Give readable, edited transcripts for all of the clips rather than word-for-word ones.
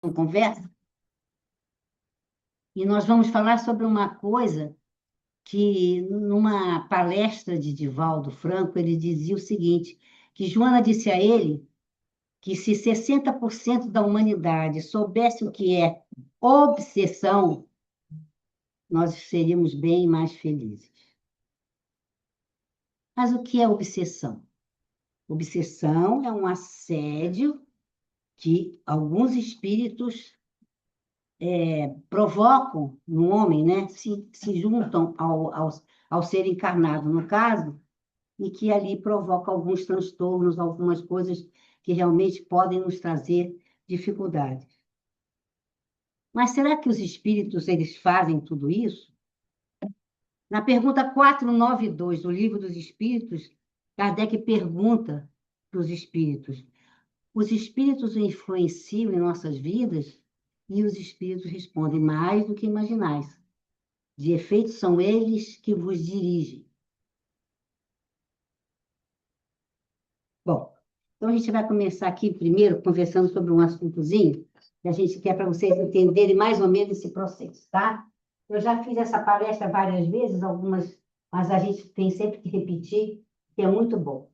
conversa, e nós vamos falar sobre uma coisa que, numa palestra de Divaldo Franco, ele dizia o seguinte, que Joana disse a ele que se 60% da humanidade soubesse o que é obsessão, nós seríamos bem mais felizes. Mas o que é obsessão? Obsessão é um assédio que alguns espíritos provocam no homem, né? Se juntam ao ser encarnado, no caso, e que ali provoca alguns transtornos, algumas coisas que realmente podem nos trazer dificuldades. Mas será que os espíritos eles fazem tudo isso? Na pergunta 492 do Livro dos Espíritos, Kardec pergunta para os espíritos influenciam em nossas vidas? E os espíritos respondem, mais do que imaginais. De efeito, são eles que vos dirigem. Bom, então a gente vai começar aqui primeiro conversando sobre um assuntozinho que a gente quer para vocês entenderem mais ou menos esse processo, tá? Eu já fiz essa palestra várias vezes, algumas, mas a gente tem sempre que repetir, que é muito bom.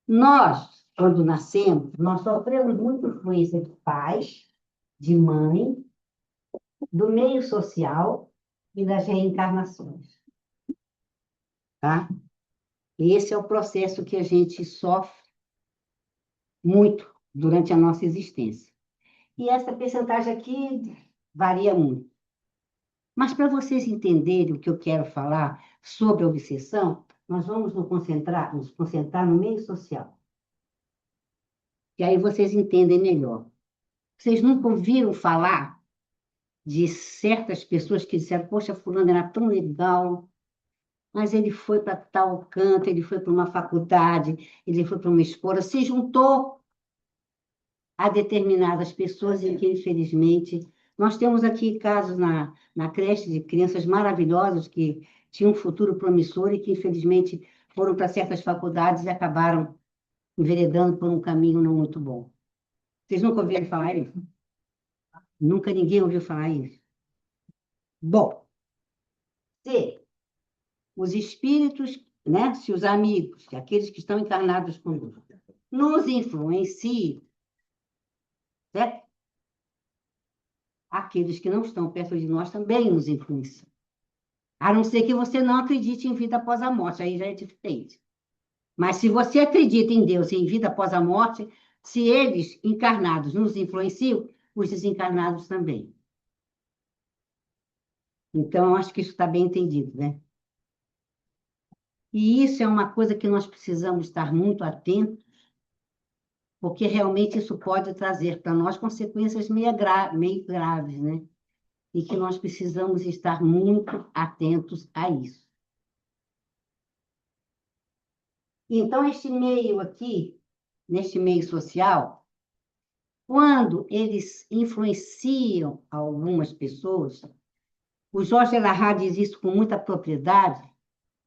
Nós, quando nascemos, nós sofremos muita influência de pais, de mãe, do meio social e das reencarnações, tá? Esse é o processo que a gente sofre muito durante a nossa existência. E essa percentagem aqui varia muito. Mas para vocês entenderem o que eu quero falar sobre a obsessão, nós vamos nos concentrar no meio social. E aí vocês entendem melhor. Vocês nunca ouviram falar de certas pessoas que disseram, poxa, fulano era tão legal, mas ele foi para tal canto, ele foi para uma faculdade, ele foi para uma escola, se juntou a determinadas pessoas e que, infelizmente, nós temos aqui casos na creche de crianças maravilhosas que tinham um futuro promissor e que, infelizmente, foram para certas faculdades e acabaram enveredando por um caminho não muito bom. Vocês nunca ouviram falar isso? Nunca ninguém ouviu falar isso? Bom, se os espíritos, né, se os amigos, aqueles que estão encarnados conosco, nos influenciam, certo? Aqueles que não estão perto de nós também nos influenciam. A não ser que você não acredite em vida após a morte, aí já é diferente. Mas se você acredita em Deus e em vida após a morte, se eles encarnados nos influenciam, os desencarnados também. Então, eu acho que isso está bem entendido, né? E isso é uma coisa que nós precisamos estar muito atentos, porque realmente isso pode trazer para nós consequências meio graves, né? E que nós precisamos estar muito atentos a isso. Então, este meio aqui, neste meio social, quando eles influenciam algumas pessoas, o Jorge Elahad diz isso com muita propriedade,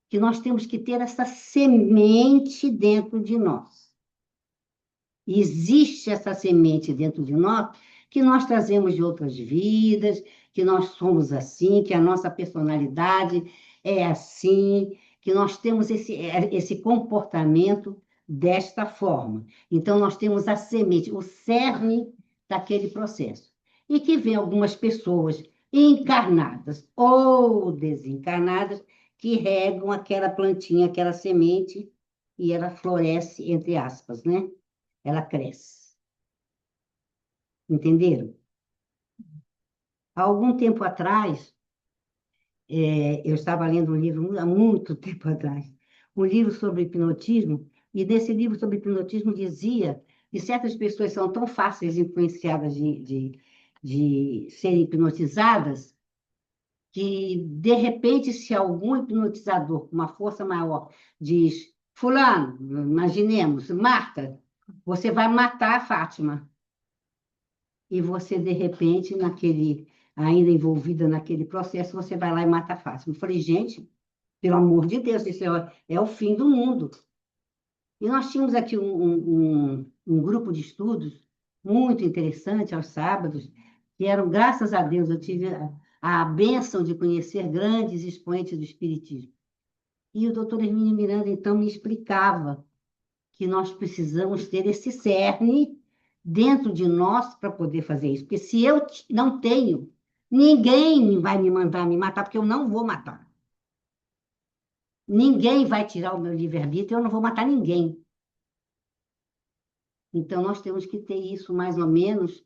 que nós temos que ter essa semente dentro de nós. E existe essa semente dentro de nós que nós trazemos de outras vidas, que nós somos assim, que a nossa personalidade é assim, que nós temos esse comportamento desta forma. Então, nós temos a semente, o cerne daquele processo. E que vem algumas pessoas encarnadas ou desencarnadas que regam aquela plantinha, aquela semente, e ela floresce, entre aspas, né? Ela cresce. Entenderam? Há algum tempo atrás, eu estava lendo um livro, há muito tempo atrás, um livro sobre hipnotismo, e nesse livro sobre hipnotismo dizia que certas pessoas são tão fáceis influenciadas de serem hipnotizadas, que, de repente, se algum hipnotizador com uma força maior diz, fulano, imaginemos, Marta, você vai matar a Fátima. E você, de repente, ainda envolvida naquele processo, você vai lá e mata a Fátima. Eu falei, gente, pelo amor de Deus, isso é o fim do mundo. E nós tínhamos aqui um grupo de estudos muito interessante aos sábados, que eram, graças a Deus, eu tive a bênção de conhecer grandes expoentes do Espiritismo. E o doutor Hermínio Miranda, então, me explicava que nós precisamos ter esse cerne dentro de nós para poder fazer isso. Porque se eu não tenho, ninguém vai me mandar me matar, porque eu não vou matar. Ninguém vai tirar o meu livre-arbítrio, eu não vou matar ninguém. Então, nós temos que ter isso mais ou menos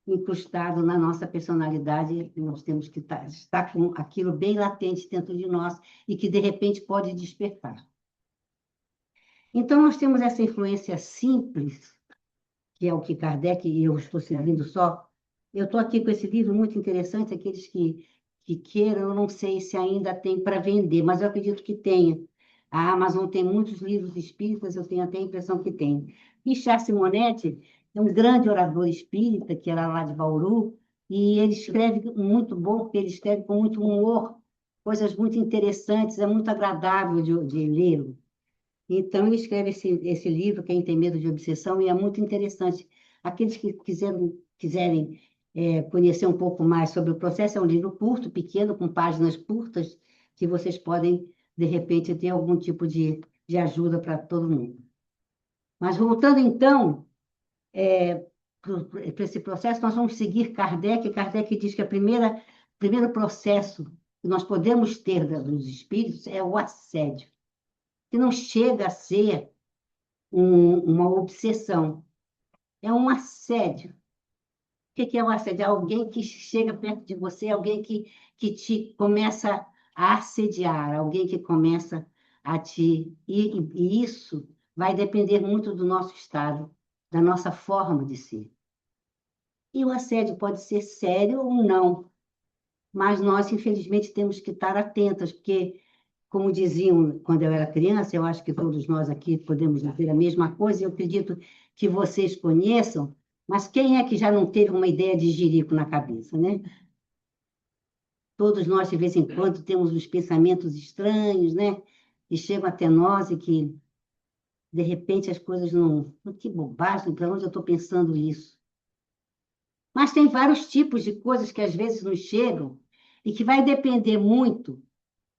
incrustado na nossa personalidade, e nós temos que estar com aquilo bem latente dentro de nós e que, de repente, pode despertar. Então, nós temos essa influência simples, que é o que Kardec, e eu estou seguindo só. Eu estou aqui com esse livro muito interessante, aqueles que queiram, eu não sei se ainda tem para vender, mas eu acredito que tenha. A Amazon tem muitos livros espíritas, eu tenho até a impressão que tem. Richard Simonetti é um grande orador espírita, que era lá de Bauru, e ele escreve muito bom, porque ele escreve com muito humor, coisas muito interessantes, é muito agradável de ler. Então, ele escreve esse livro, Quem Tem Medo de Obsessão, e é muito interessante. Aqueles que quiserem conhecer um pouco mais sobre o processo, é um livro curto, pequeno, com páginas curtas, que vocês podem, de repente, ter algum tipo de ajuda para todo mundo. Mas, voltando, então, para esse processo, nós vamos seguir Kardec. Kardec diz que o primeiro processo que nós podemos ter dos espíritos é o assédio, que não chega a ser uma obsessão. É um assédio. O que é um assédio? É alguém que chega perto de você, alguém que te começa a assediar, alguém que começa a te. E isso vai depender muito do nosso estado, da nossa forma de ser. E o assédio pode ser sério ou não, mas nós, infelizmente, temos que estar atentas, porque, como diziam quando eu era criança, eu acho que todos nós aqui podemos dizer a mesma coisa, e eu acredito que vocês conheçam, mas quem é que já não teve uma ideia de jirico na cabeça, né? Todos nós, de vez em quando, temos uns pensamentos estranhos, né? E chegam até nós e que, de repente, as coisas não... Que bobagem, para onde eu estou pensando isso? Mas tem vários tipos de coisas que às vezes nos chegam e que vai depender muito.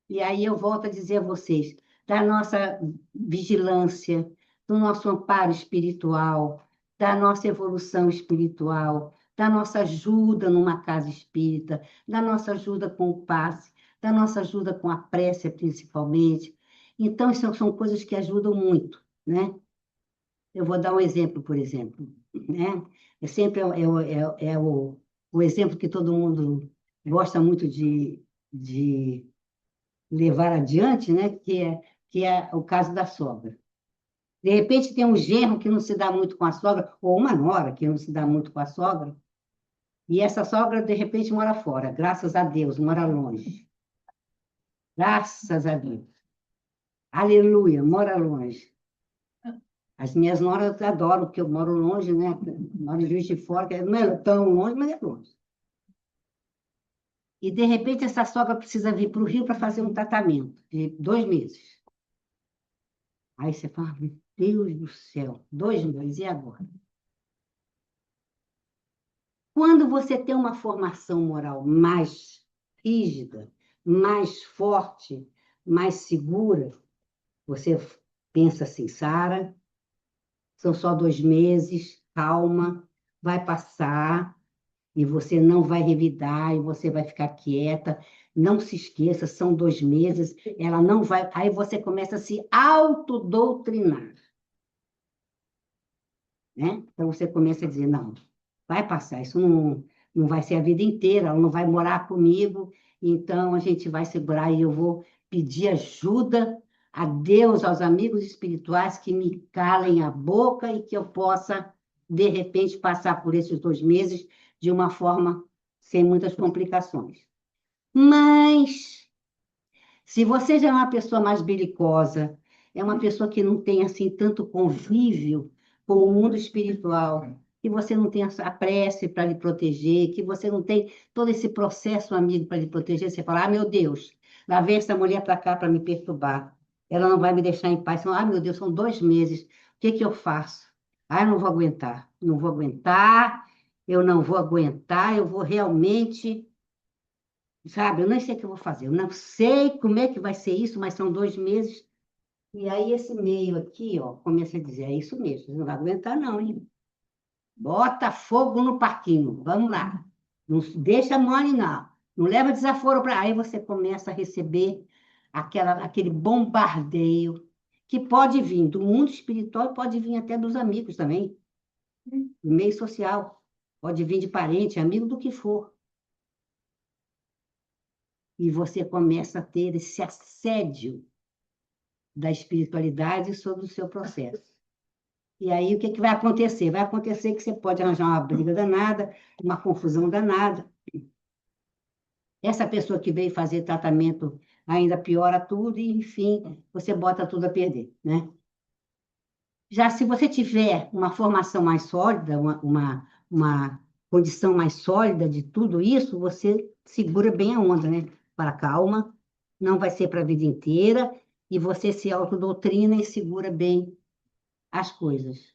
E aí eu volto a dizer a vocês, da nossa vigilância, do nosso amparo espiritual, da nossa evolução espiritual, da nossa ajuda numa casa espírita, da nossa ajuda com o passe, da nossa ajuda com a prece, principalmente. Então, isso são coisas que ajudam muito, né? Eu vou dar um exemplo, por exemplo, né? É sempre o exemplo que todo mundo gosta muito de levar adiante, né? Que é o caso da sogra. De repente tem um genro que não se dá muito com a sogra, ou uma nora que não se dá muito com a sogra, e essa sogra, de repente, mora fora, graças a Deus, mora longe. Graças a Deus. Aleluia, mora longe. As minhas noras adoram, porque eu moro longe, né? Moro em Juiz de Fora, que não é tão longe, mas é longe. E, de repente, essa sogra precisa vir para o Rio para fazer um tratamento de 2 meses. Aí você fala, meu Deus do céu, 2 meses, e agora? Quando você tem uma formação moral mais rígida, mais forte, mais segura, você pensa assim, Sara, são só 2 meses, calma, vai passar, e você não vai revidar, e você vai ficar quieta. Não se esqueça, são 2 meses, ela não vai. Aí você começa a se autodoutrinar, né? Então você começa a dizer: não, vai passar, isso não vai ser a vida inteira, ela não vai morar comigo, então a gente vai segurar e eu vou pedir ajuda a Deus, aos amigos espirituais que me calem a boca e que eu possa, de repente, passar por esses 2 meses de uma forma sem muitas complicações. Mas, se você já é uma pessoa mais belicosa, é uma pessoa que não tem assim tanto convívio com o mundo espiritual, que você não tem a prece para lhe proteger, que você não tem todo esse processo amigo para lhe proteger, você fala: ah, meu Deus, lá vem essa mulher para cá para me perturbar. Ela não vai me deixar em paz. Ah, meu Deus, são 2 meses. O que que eu faço? Ah, eu não vou aguentar. Não vou aguentar. eu não vou aguentar, eu vou realmente, sabe, eu nem sei o que eu vou fazer, eu não sei como é que vai ser isso, mas são 2 meses. E aí esse meio aqui, ó, começa a dizer, é isso mesmo, você não vai aguentar não, hein? Bota fogo no parquinho, vamos lá. Não deixa mole, não. Não leva desaforo para. Aí você começa a receber aquele bombardeio que pode vir do mundo espiritual e pode vir até dos amigos também, do meio social. Pode vir de parente, amigo, do que for. E você começa a ter esse assédio da espiritualidade sobre o seu processo. E aí, o que que vai acontecer? Vai acontecer que você pode arranjar uma briga danada, uma confusão danada. Essa pessoa que veio fazer tratamento ainda piora tudo e, enfim, você bota tudo a perder, né? Já se você tiver uma formação mais sólida, uma condição mais sólida de tudo isso, você segura bem a onda, né? Para calma, não vai ser para a vida inteira, e você se autodoutrina e segura bem as coisas.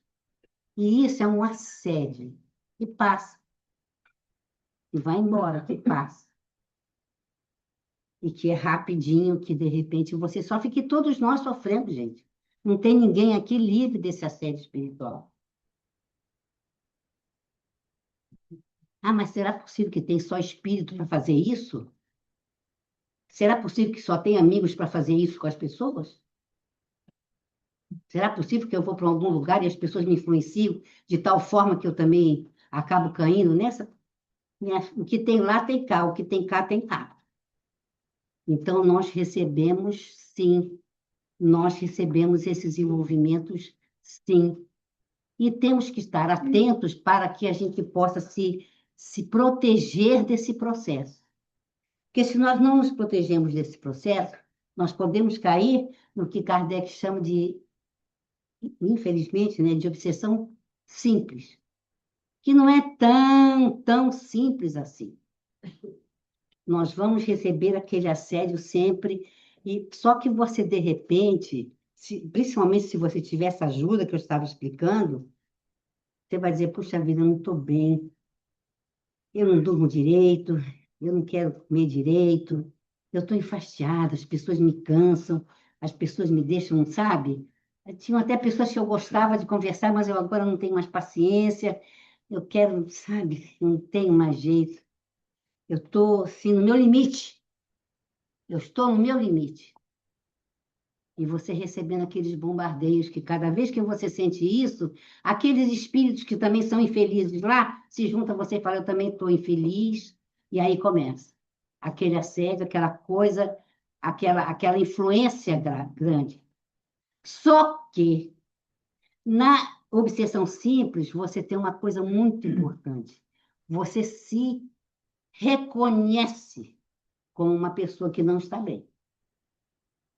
E isso é um assédio. E passa. E vai embora, que passa. E que é rapidinho, que de repente você sofre, que todos nós sofremos, gente. Não tem ninguém aqui livre desse assédio espiritual. Ah, mas será possível que tem só espírito para fazer isso? Será possível que só tem amigos para fazer isso com as pessoas? Será possível que eu vou para algum lugar e as pessoas me influenciam de tal forma que eu também acabo caindo nessa? O que tem lá tem cá, o que tem cá tem cá. Então, nós recebemos, sim, nós recebemos esses envolvimentos, sim. E temos que estar atentos para que a gente possa se proteger desse processo. Porque se nós não nos protegemos desse processo, nós podemos cair no que Kardec chama de, infelizmente, né, de obsessão simples, que não é tão simples assim. Nós vamos receber aquele assédio sempre, e só que você, de repente, principalmente se você tiver essa ajuda que eu estava explicando, você vai dizer, puxa vida, eu não estou bem, eu não durmo direito, eu não quero comer direito, eu estou enfastiada, as pessoas me cansam, as pessoas me deixam, sabe? Tinham até pessoas que eu gostava de conversar, mas eu agora não tenho mais paciência, eu quero, sabe, não tenho mais jeito. Eu estou, assim, no meu limite. Eu estou no meu limite. E você recebendo aqueles bombardeios, que cada vez que você sente isso, aqueles espíritos que também são infelizes lá, se juntam a você e falam, eu também estou infeliz, e aí começa. Aquele assédio, aquela coisa, aquela influência grande. Só que, na obsessão simples, você tem uma coisa muito importante. Você se reconhece como uma pessoa que não está bem.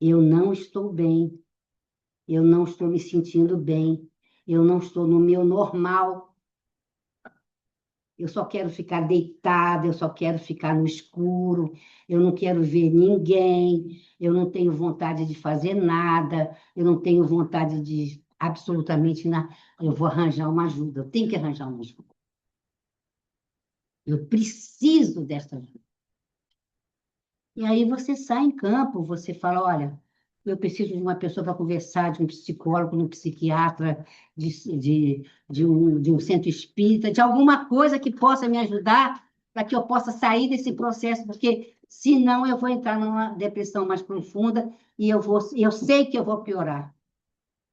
Eu não estou bem, eu não estou me sentindo bem, eu não estou no meu normal, eu só quero ficar deitada, eu só quero ficar no escuro, eu não quero ver ninguém, eu não tenho vontade de fazer nada, eu não tenho vontade de absolutamente nada. Eu vou arranjar uma ajuda, eu tenho que arranjar uma ajuda. Eu preciso dessa ajuda. E aí você sai em campo, você fala, olha, eu preciso de uma pessoa para conversar, de um psicólogo, de um psiquiatra, de um centro espírita, de alguma coisa que possa me ajudar para que eu possa sair desse processo, porque senão eu vou entrar numa depressão mais profunda e eu sei que eu vou piorar.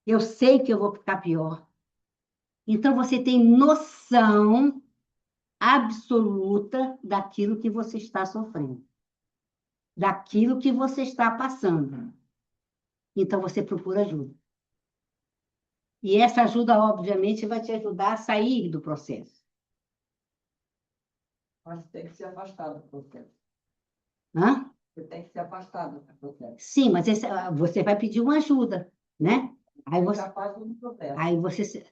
Eu sei que eu vou ficar pior. Então você tem noção absoluta daquilo que você está sofrendo, daquilo que você está passando. Então você procura ajuda. E essa ajuda, obviamente, vai te ajudar a sair do processo. Mas tem que se afastar do processo. Hã? Você tem que se afastar do processo. Sim, mas você vai pedir uma ajuda, né? Aí Você você, se afasta do processo. aí você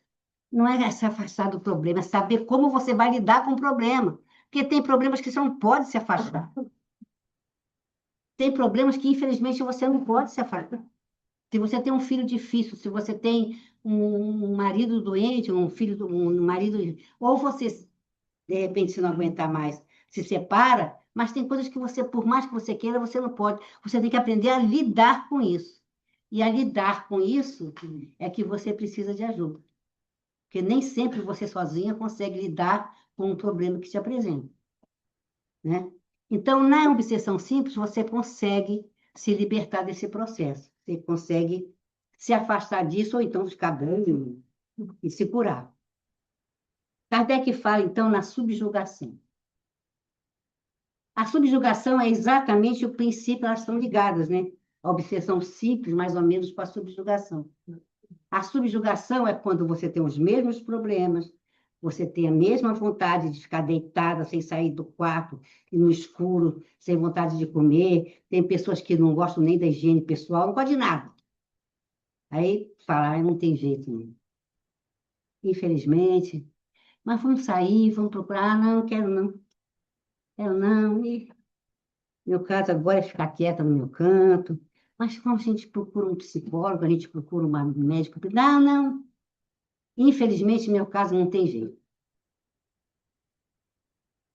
não é se afastar do problema, é saber como você vai lidar com o problema. Porque tem problemas que você não pode se afastar. Tem problemas que, infelizmente, você não pode se afastar. Se você tem um filho difícil, se você tem um marido doente, um marido, ou você De repente, se não aguentar mais, se separa, mas tem coisas que você, por mais que você queira, você não pode. Você tem que aprender a lidar com isso. E a lidar com isso é que você precisa de ajuda. Porque nem sempre você sozinha consegue lidar com um problema que se apresenta, né? Então, na obsessão simples, você consegue se libertar desse processo. Você consegue se afastar disso ou então ficar bem e se curar. Kardec fala, então, na subjugação. A subjugação é exatamente o princípio, elas estão ligadas, né? A obsessão simples, mais ou menos, com a subjugação. A subjugação é quando você tem os mesmos problemas, você tem a mesma vontade de ficar deitada sem sair do quarto, no escuro, sem vontade de comer. Tem pessoas que não gostam nem da higiene pessoal, não gostam de nada. Aí fala, não tem jeito, não. Infelizmente. Mas vamos sair, vamos procurar. Ah, não, quero não. Quero não. E meu caso agora é ficar quieta no meu canto. Mas como a gente procura um psicólogo, a gente procura uma médica. Não, não. Infelizmente, meu caso não tem jeito.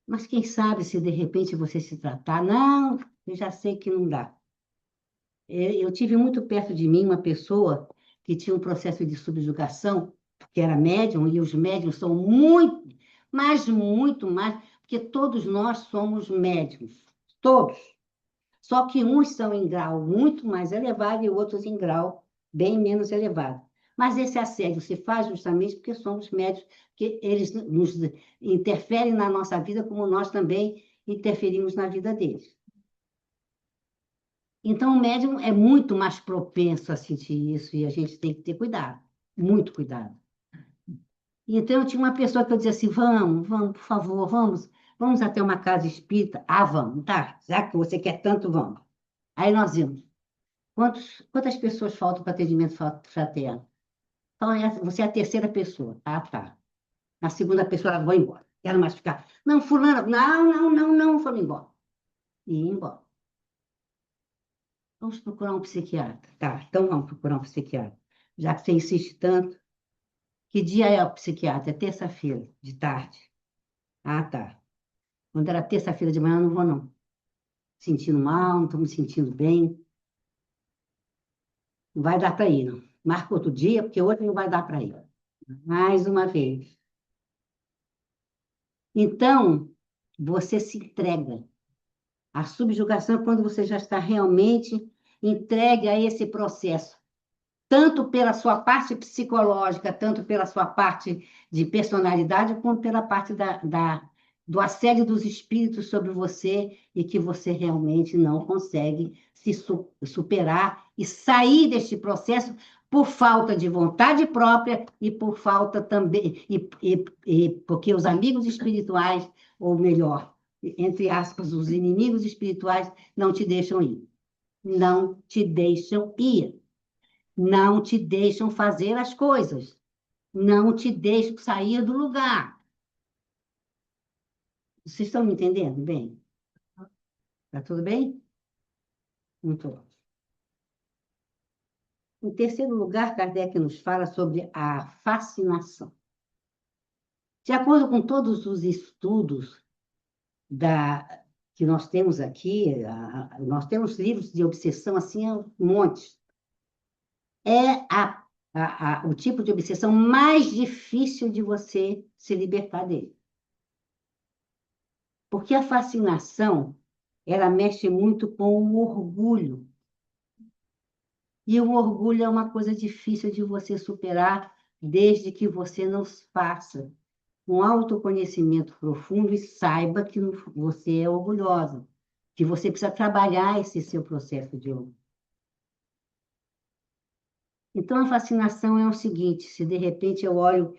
Mas quem sabe se de repente você se tratar? Não, eu já sei que não dá. Eu tive muito perto de mim uma pessoa que tinha um processo de subjugação, que era médium, e os médiums são muito, mas muito mais, porque todos nós somos médiums, todos. Só que uns são em grau muito mais elevado e outros em grau bem menos elevado. Mas esse assédio se faz justamente porque somos médios, que eles nos interferem na nossa vida, como nós também interferimos na vida deles. Então, o médium é muito mais propenso a sentir isso e a gente tem que ter cuidado, muito cuidado. Então, eu tinha uma pessoa que eu dizia assim: vamos, por favor, vamos até uma casa espírita. Ah, vamos, tá, já que você quer tanto, vamos. Aí nós íamos. Quantas pessoas faltam para atendimento fraterno? Então, você é a terceira pessoa. Ah, tá. Na segunda pessoa, ela vai embora. Quero mais ficar. Não, fulana, não, foram embora. E ia embora. Vamos procurar um psiquiatra. Tá, então vamos procurar um psiquiatra. Já que você insiste tanto. Que dia é o psiquiatra? É terça-feira, de tarde. Ah, tá. Quando era terça-feira de manhã, eu não vou, não. Sentindo mal, não estou me sentindo bem. Não vai dar para ir, não. Marca outro dia, porque hoje não vai dar para ir. Mais uma vez. Então, você se entrega. A subjugação é quando você já está realmente entregue a esse processo, tanto pela sua parte psicológica, tanto pela sua parte de personalidade, como pela parte do assédio dos espíritos sobre você e que você realmente não consegue se superar e sair deste processo por falta de vontade própria e por falta também, porque os amigos espirituais, ou melhor, entre aspas, os inimigos espirituais, não te deixam ir. Não te deixam ir. Não te deixam fazer as coisas. Não te deixam sair do lugar. Vocês estão me entendendo bem? Está tudo bem? Muito bom. Em terceiro lugar, Kardec nos fala sobre a fascinação. De acordo com todos os estudos que nós temos aqui, nós temos livros de obsessão assim, montes. É o tipo de obsessão mais difícil de você se libertar dele. Porque a fascinação, ela mexe muito com o orgulho. E o orgulho é uma coisa difícil de você superar desde que você não faça um autoconhecimento profundo e saiba que você é orgulhosa, que você precisa trabalhar esse seu processo de orgulho. Então, a fascinação é o seguinte: se de repente eu olho,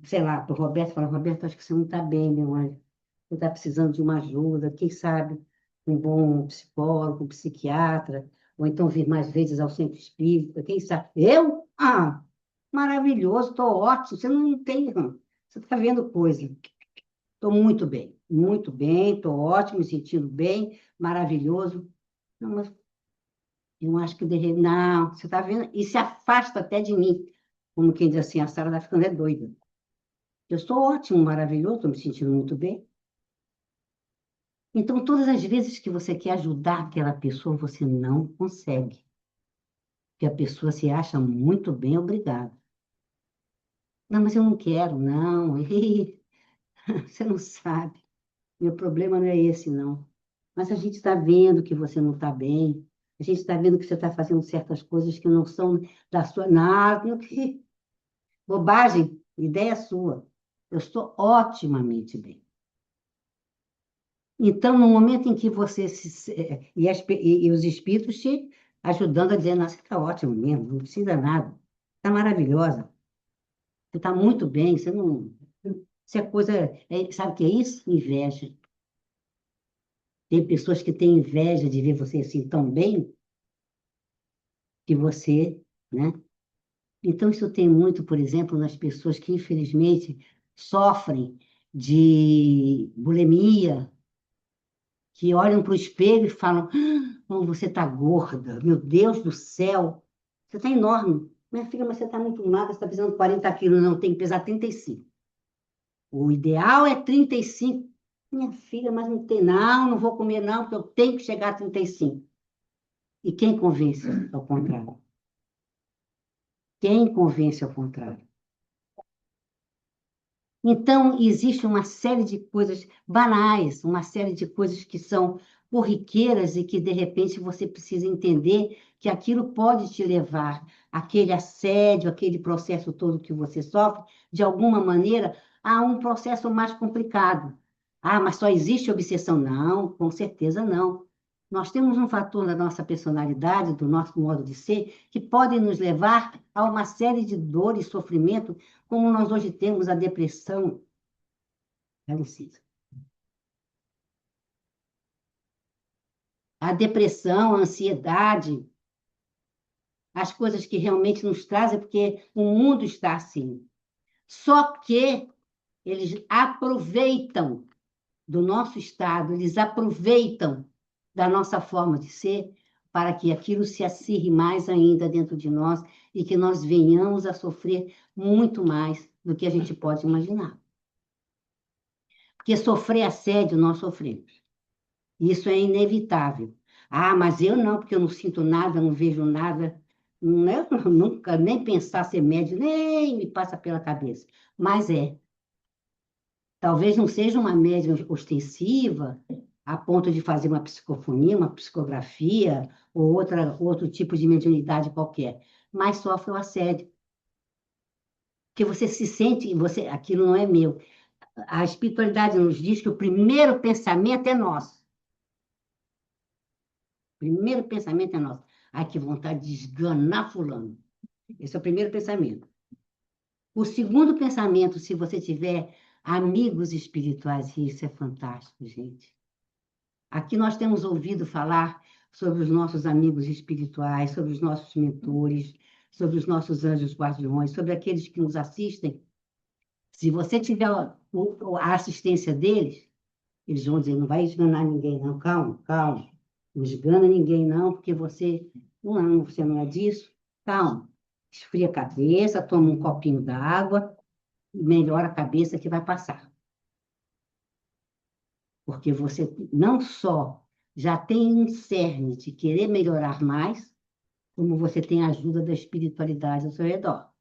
sei lá, para o Roberto e falo, Roberto, acho que você não está bem, meu anjo. Você está precisando de uma ajuda, quem sabe um bom psicólogo, um psiquiatra, ou então vir mais vezes ao centro espírita, quem sabe? Eu? Ah, maravilhoso, estou ótimo, você não tem, você está vendo coisa. Estou muito bem, estou ótimo, me sentindo bem, maravilhoso. Não, mas eu acho que não, você está vendo? E se afasta até de mim, como quem diz assim, a Sara está ficando doida. Eu sou ótimo, maravilhoso, estou me sentindo muito bem. Então, todas as vezes que você quer ajudar aquela pessoa, você não consegue. Porque a pessoa se acha muito bem, obrigada. Não, mas eu não quero, não. Você não sabe. Meu problema não é esse, não. Mas a gente está vendo que você não está bem. A gente está vendo que você está fazendo certas coisas que não são da sua. Não, que bobagem, ideia sua. Eu estou otimamente bem. Então, no momento em que você e os espíritos te ajudando a dizer, nossa, você está ótimo mesmo, não precisa nada. Está maravilhosa. Você está muito bem, você não. Isso é coisa. Sabe o que é isso? Inveja. Tem pessoas que têm inveja de ver você assim tão bem que você, né? Então, isso tem muito, por exemplo, nas pessoas que, infelizmente, sofrem de bulimia, que olham para o espelho e falam: "Ah, como você está gorda, meu Deus do céu, você está enorme. Minha filha, mas você está muito magra, você está pesando 40 quilos, não, tem que pesar 35. O ideal é 35. Minha filha, mas não tem, não vou comer, não, porque eu tenho que chegar a 35. E quem convence ao contrário? Quem convence ao contrário? Então, existe uma série de coisas banais, uma série de coisas que são corriqueiras e que, de repente, você precisa entender que aquilo pode te levar aquele assédio, aquele processo todo que você sofre, de alguma maneira, a um processo mais complicado. Ah, mas só existe obsessão? Não, com certeza não. Nós temos um fator da nossa personalidade, do nosso modo de ser, que pode nos levar a uma série de dores e sofrimento como nós hoje temos a depressão, Alicisa. A depressão, a ansiedade, as coisas que realmente nos trazem, porque o mundo está assim. Só que eles aproveitam do nosso estado, eles aproveitam da nossa forma de ser para que aquilo se acirre mais ainda dentro de nós e que nós venhamos a sofrer muito mais do que a gente pode imaginar. Porque sofrer assédio nós sofremos. Isso é inevitável. Ah, mas eu não, porque eu não sinto nada, não vejo nada. Eu nunca nem pensar ser médium, nem me passa pela cabeça. Mas é. Talvez não seja uma médium ostensiva, a ponto de fazer uma psicofonia, uma psicografia, ou outro tipo de mediunidade qualquer. Mas sofre o assédio. Porque você se sente, aquilo não é meu. A espiritualidade nos diz que o primeiro pensamento é nosso. Primeiro pensamento é nosso. Ai, que vontade de esganar fulano. Esse é o primeiro pensamento. O segundo pensamento, se você tiver amigos espirituais, e isso é fantástico, gente. Aqui nós temos ouvido falar sobre os nossos amigos espirituais, sobre os nossos mentores, sobre os nossos anjos guardiões, sobre aqueles que nos assistem. Se você tiver a assistência deles, eles vão dizer, não vai esganar ninguém, não. Calma, calma. Não esgana ninguém, não, porque você não é disso. Calma. Esfria a cabeça, toma um copinho d'água, melhora a cabeça que vai passar. Porque você não só já tem um cerne de querer melhorar mais, como você tem a ajuda da espiritualidade ao seu redor.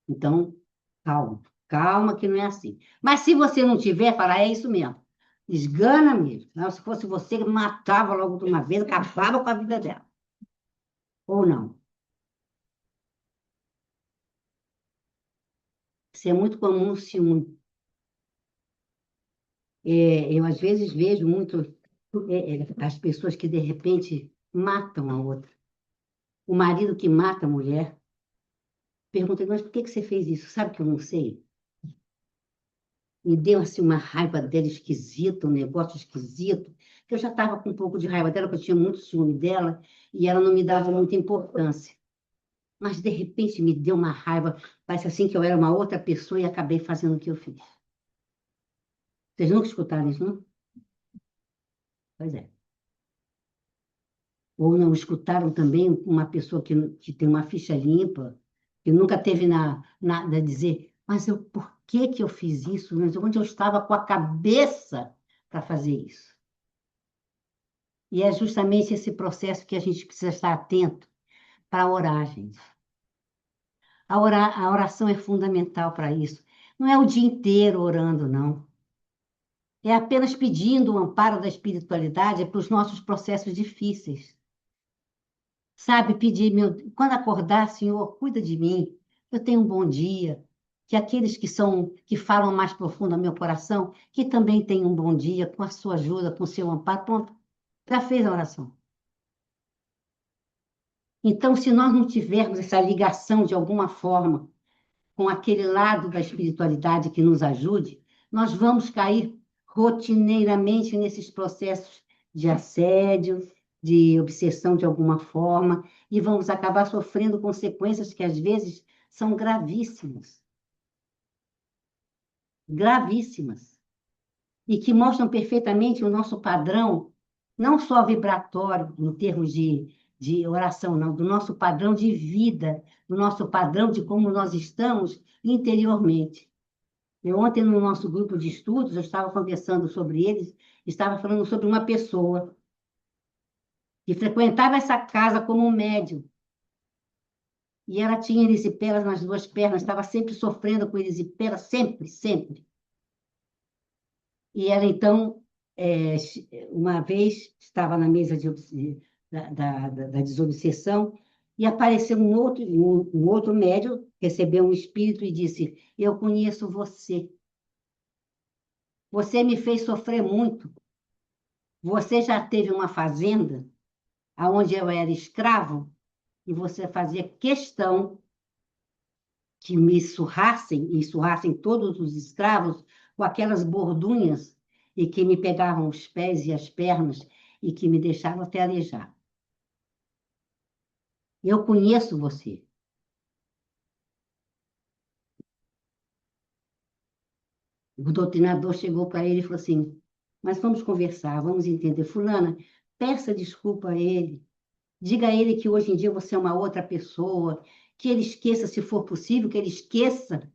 Então, calma. Calma que não é assim. Mas se você não tiver, fala, é isso mesmo. Esgana mesmo. Não, se fosse você, matava logo de uma vez, acabava com a vida dela. Ou não. Isso é muito comum no ciúme. Eu, às vezes, vejo muito as pessoas que, de repente, matam a outra. O marido que mata a mulher. Pergunta, mas por que você fez isso? Sabe que eu não sei? Me deu, assim, uma raiva dela esquisita, um negócio esquisito. Que eu já estava com um pouco de raiva dela, porque eu tinha muito ciúme dela, e ela não me dava muita importância. Mas, de repente, me deu uma raiva. Parece assim que eu era uma outra pessoa e acabei fazendo o que eu fiz. Vocês nunca escutaram isso, não? Pois é. Ou não escutaram também uma pessoa que tem uma ficha limpa, que nunca teve nada a dizer, Mas por que que eu fiz isso? Mas onde eu estava com a cabeça para fazer isso? E é justamente esse processo que a gente precisa estar atento para orar, gente. A oração é fundamental para isso. Não é o dia inteiro orando, não. É apenas pedindo o amparo da espiritualidade para os nossos processos difíceis. Sabe, pedir, quando acordar, Senhor, cuida de mim. Eu tenho um bom dia. Que aqueles que falam mais profundo ao meu coração, que também tenham um bom dia, com a sua ajuda, com o seu amparo. Pronto, já fez a oração. Então, se nós não tivermos essa ligação de alguma forma com aquele lado da espiritualidade que nos ajude, nós vamos cair rotineiramente nesses processos de assédio, de obsessão de alguma forma, e vamos acabar sofrendo consequências que às vezes são gravíssimas, gravíssimas, e que mostram perfeitamente o nosso padrão, não só vibratório, em termos de oração, não, do nosso padrão de vida, do nosso padrão de como nós estamos interiormente. Eu ontem, no nosso grupo de estudos, eu estava conversando sobre eles, estava falando sobre uma pessoa que frequentava essa casa como um médium. E ela tinha erisipelas nas duas pernas, estava sempre sofrendo com erisipelas, sempre, sempre. E ela, então, uma vez, estava na mesa da desobsessão e apareceu um outro médium, recebeu um espírito e disse: Eu conheço você. Você me fez sofrer muito. Você já teve uma fazenda onde eu era escravo e você fazia questão que me surrassem todos os escravos com aquelas bordunhas e que me pegavam os pés e as pernas e que me deixavam até alejar. Eu conheço você. O doutrinador chegou para ele e falou assim: Mas vamos conversar, vamos entender. Fulana, peça desculpa a ele. Diga a ele que hoje em dia você é uma outra pessoa, que ele esqueça, se for possível, que ele esqueça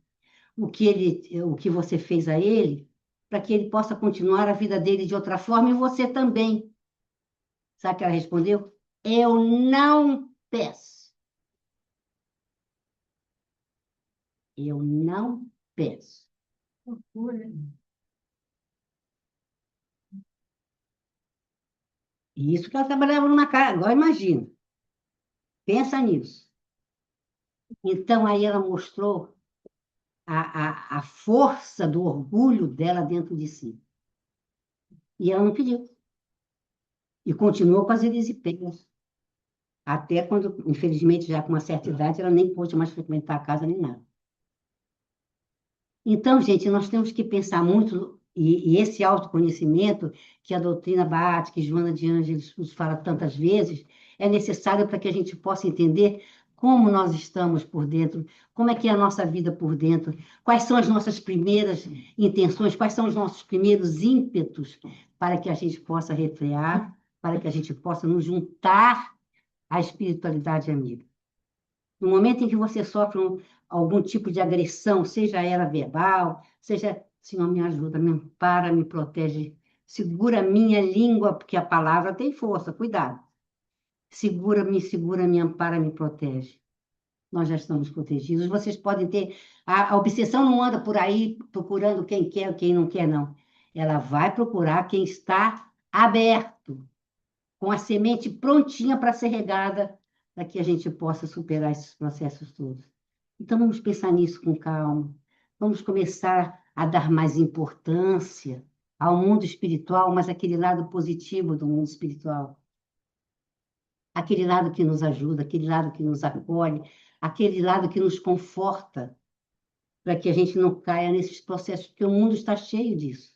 o que você fez a ele, para que ele possa continuar a vida dele de outra forma e você também. Sabe o que ela respondeu? Eu não peço. Eu não peço. E isso que ela trabalhava numa casa. Agora imagina, pensa nisso. Então aí ela mostrou a força do orgulho dela dentro de si. E ela não pediu. E continuou com as erisipeias. Até quando, infelizmente, já com uma certa idade, ela nem pôde mais frequentar a casa nem nada. Então, gente, nós temos que pensar muito, e esse autoconhecimento que a doutrina Bahá'í, que Joana de Ângeles nos fala tantas vezes, é necessário para que a gente possa entender como nós estamos por dentro, como é que é a nossa vida por dentro, quais são as nossas primeiras intenções, quais são os nossos primeiros ímpetos para que a gente possa refrear, para que a gente possa nos juntar à espiritualidade amiga. No momento em que você sofre algum tipo de agressão, seja ela verbal, seja, Senhor, me ajuda, me ampara, me protege, segura minha língua, porque a palavra tem força, cuidado. Segura, me ampara, me protege. Nós já estamos protegidos. Vocês podem ter. A obsessão não anda por aí procurando quem quer, quem não quer, não. Ela vai procurar quem está aberto, com a semente prontinha para ser regada, para que a gente possa superar esses processos todos. Então, vamos pensar nisso com calma. Vamos começar a dar mais importância ao mundo espiritual, mas aquele lado positivo do mundo espiritual. Aquele lado que nos ajuda, aquele lado que nos acolhe, aquele lado que nos conforta, para que a gente não caia nesses processos, porque o mundo está cheio disso.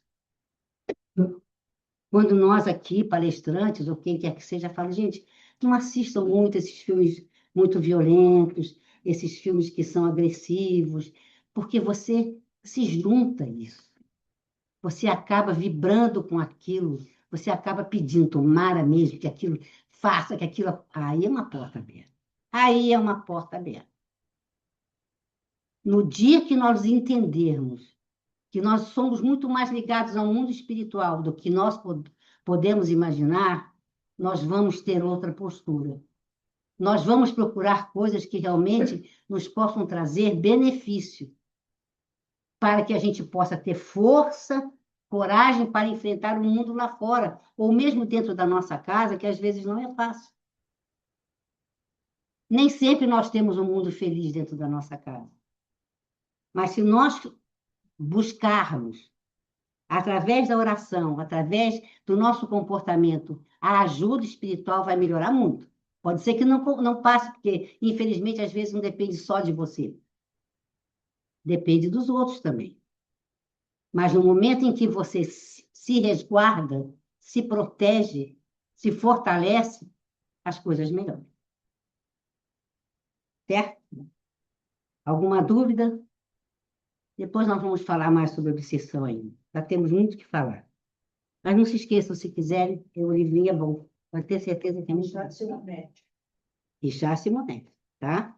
Quando nós aqui, palestrantes, ou quem quer que seja, fala, gente, não assistam muito esses filmes muito violentos, esses filmes que são agressivos, porque você se junta a isso. Você acaba vibrando com aquilo, você acaba pedindo, tomara mesmo que aquilo faça, que aquilo. Aí é uma porta aberta. Aí é uma porta aberta. No dia que nós entendermos que nós somos muito mais ligados ao mundo espiritual do que nós podemos imaginar, nós vamos ter outra postura. Nós vamos procurar coisas que realmente nos possam trazer benefício, para que a gente possa ter força, coragem para enfrentar o mundo lá fora, ou mesmo dentro da nossa casa, que às vezes não é fácil. Nem sempre nós temos um mundo feliz dentro da nossa casa. Mas se nós buscarmos, através da oração, através do nosso comportamento, a ajuda espiritual vai melhorar muito. Pode ser que não passe, porque, infelizmente, às vezes não depende só de você. Depende dos outros também. Mas no momento em que você se resguarda, se protege, se fortalece, as coisas melhoram. Certo? Alguma dúvida? Depois nós vamos falar mais sobre obsessão ainda. Já temos muito o que falar. Mas não se esqueçam, se quiserem, o livrinho é bom. Pode ter certeza que é muito bom. E chá Simonete, tá?